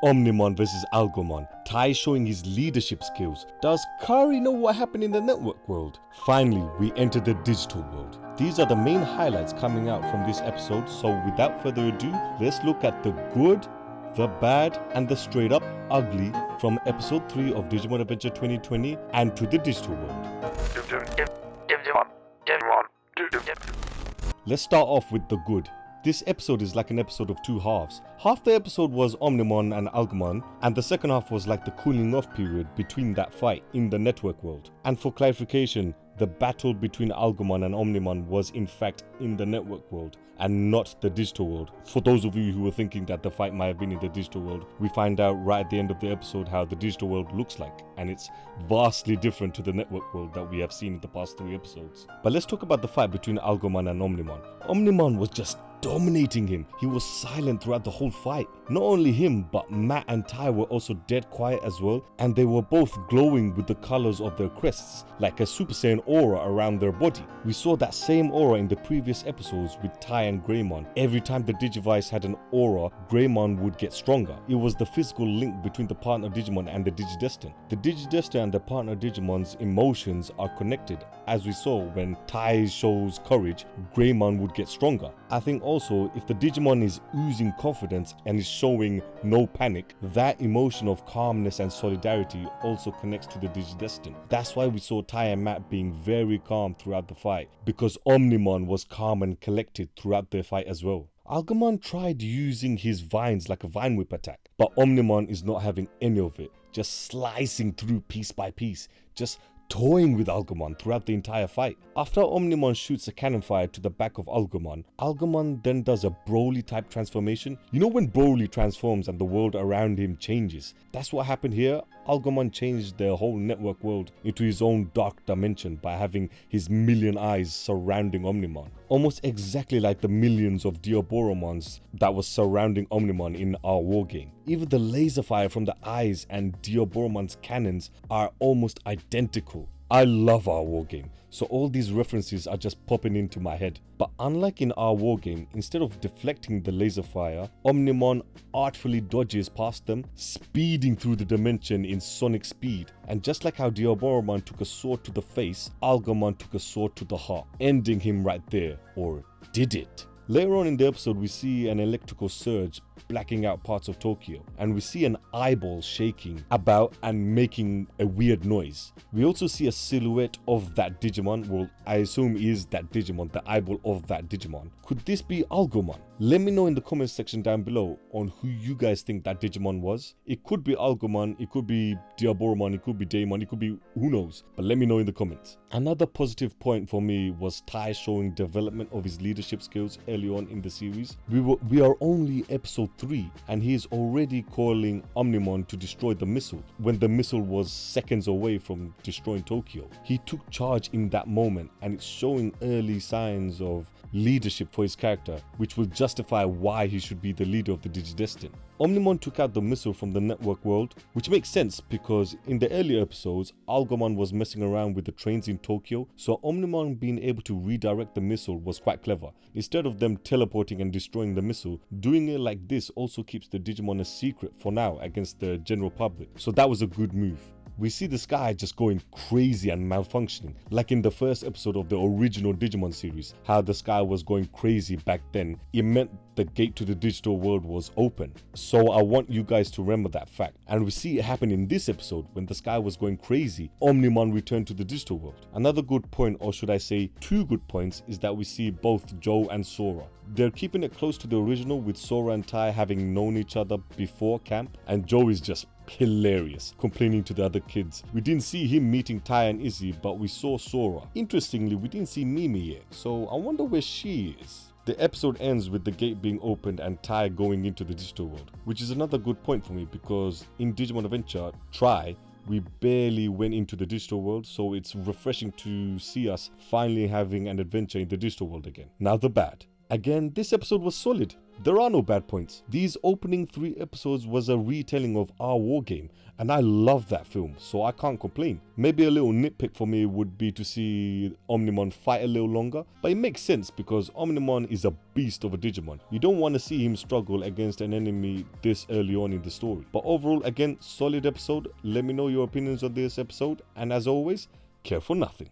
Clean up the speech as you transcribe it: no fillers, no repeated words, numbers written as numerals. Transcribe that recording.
Omnimon versus Algomon. Tai showing his leadership skills. Does Kari know what happened in the network world? Finally, we enter the digital world. These are the main highlights coming out from this episode, so without further ado, let's look at the good, the bad, and the straight up ugly from episode 3 of Digimon Adventure 2020 and to the digital world. Let's start off with the good. This episode is like an episode of two halves. Half the episode was Omnimon and Algomon, and the second half was like the cooling off period between that fight in the network world. And for clarification, the battle between Algomon and Omnimon was in fact in the network world and not the digital world. For those of you who were thinking that the fight might have been in the digital world, we find out right at the end of the episode how the digital world looks like, and it's vastly different to the network world that we have seen in the past 3 episodes. But let's talk about the fight between Algomon and Omnimon. Omnimon was just dominating him. He was silent throughout the whole fight. Not only him, but Matt and Tai were also dead quiet as well, and they were both glowing with the colors of their crests, like a Super Saiyan aura around their body. We saw that same aura in the previous episodes with Tai and Greymon. Every time the Digivice had an aura, Greymon would get stronger. It was the physical link between the partner Digimon and the Digidestin. The Digidestin and the partner Digimon's emotions are connected. As we saw when Tai shows courage, Greymon would get stronger. I think also, if the Digimon is oozing confidence and is showing no panic, that emotion of calmness and solidarity also connects to the Digidestin. That's why we saw Tai and Matt being very calm throughout the fight, because Omnimon was calm and collected throughout the fight as well. Algomon tried using his vines like a vine whip attack, but Omnimon is not having any of it, just slicing through piece by piece, just toying with Algomon throughout the entire fight. After Omnimon shoots a cannon fire to the back of Algomon, Algomon then does a Broly type transformation. You know when Broly transforms and the world around him changes? That's what happened here. Algomon changed the whole network world into his own dark dimension by having his million eyes surrounding Omnimon. Almost exactly like the millions of Diaboromons that was surrounding Omnimon in our wargame. Even the laser fire from the eyes and Diaboromon's cannons are almost identical. I love our wargame, so all these references are just popping into my head. But unlike in our wargame, instead of deflecting the laser fire, Omnimon artfully dodges past them, speeding through the dimension in sonic speed. And just like how Diaboromon took a sword to the face, Algomon took a sword to the heart, ending him right there. Or did it? Later on in the episode, we see an electrical surge blacking out parts of Tokyo, and we see an eyeball shaking about and making a weird noise. We also see a silhouette of that Digimon. Well, I assume is that Digimon, the eyeball of that Digimon. Could this be Algomon? Let me know in the comments section down below on who you guys think that Digimon was. It could be Algomon, it could be Diaboromon, it could be Daemon, it could be who knows, but let me know in the comments. Another positive point for me was Tai showing development of his leadership skills early on in the series. We are only episode 3 and he is already calling Omnimon to destroy the missile when the missile was seconds away from destroying Tokyo. He took charge in that moment, and it's showing early signs of leadership for his character, which will justify why he should be the leader of the Digidestin. Omnimon took out the missile from the network world, which makes sense because in the earlier episodes, Algomon was messing around with the trains in Tokyo, so Omnimon being able to redirect the missile was quite clever. Instead of them teleporting and destroying the missile, doing it like this also keeps the Digimon a secret for now against the general public, so that was a good move. We see the sky just going crazy and malfunctioning, like in the first episode of the original Digimon series, how the sky was going crazy back then. It meant the gate to the digital world was open. So I want you guys to remember that fact. And we see it happen in this episode when the sky was going crazy. Omnimon returned to the digital world. Another good point, or should I say 2 good points, is that we see both Joe and Sora. They're keeping it close to the original, with Sora and Tai having known each other before camp, and Joe is just hilarious, complaining to the other kids. We didn't see him meeting Tai and Izzy, but we saw Sora. Interestingly, we didn't see Mimi yet, so I wonder where she is. The episode ends with the gate being opened and Tai going into the digital world, which is another good point for me because in Digimon Adventure, we barely went into the digital world, so it's refreshing to see us finally having an adventure in the digital world again. Now the bad. Again, this episode was solid. There are no bad points. These opening 3 episodes was a retelling of Our War Game, and I love that film, so I can't complain. Maybe a little nitpick for me would be to see Omnimon fight a little longer, but it makes sense because Omnimon is a beast of a Digimon. You don't want to see him struggle against an enemy this early on in the story. But overall, again, solid episode. Let me know your opinions on this episode, and as always, care for nothing.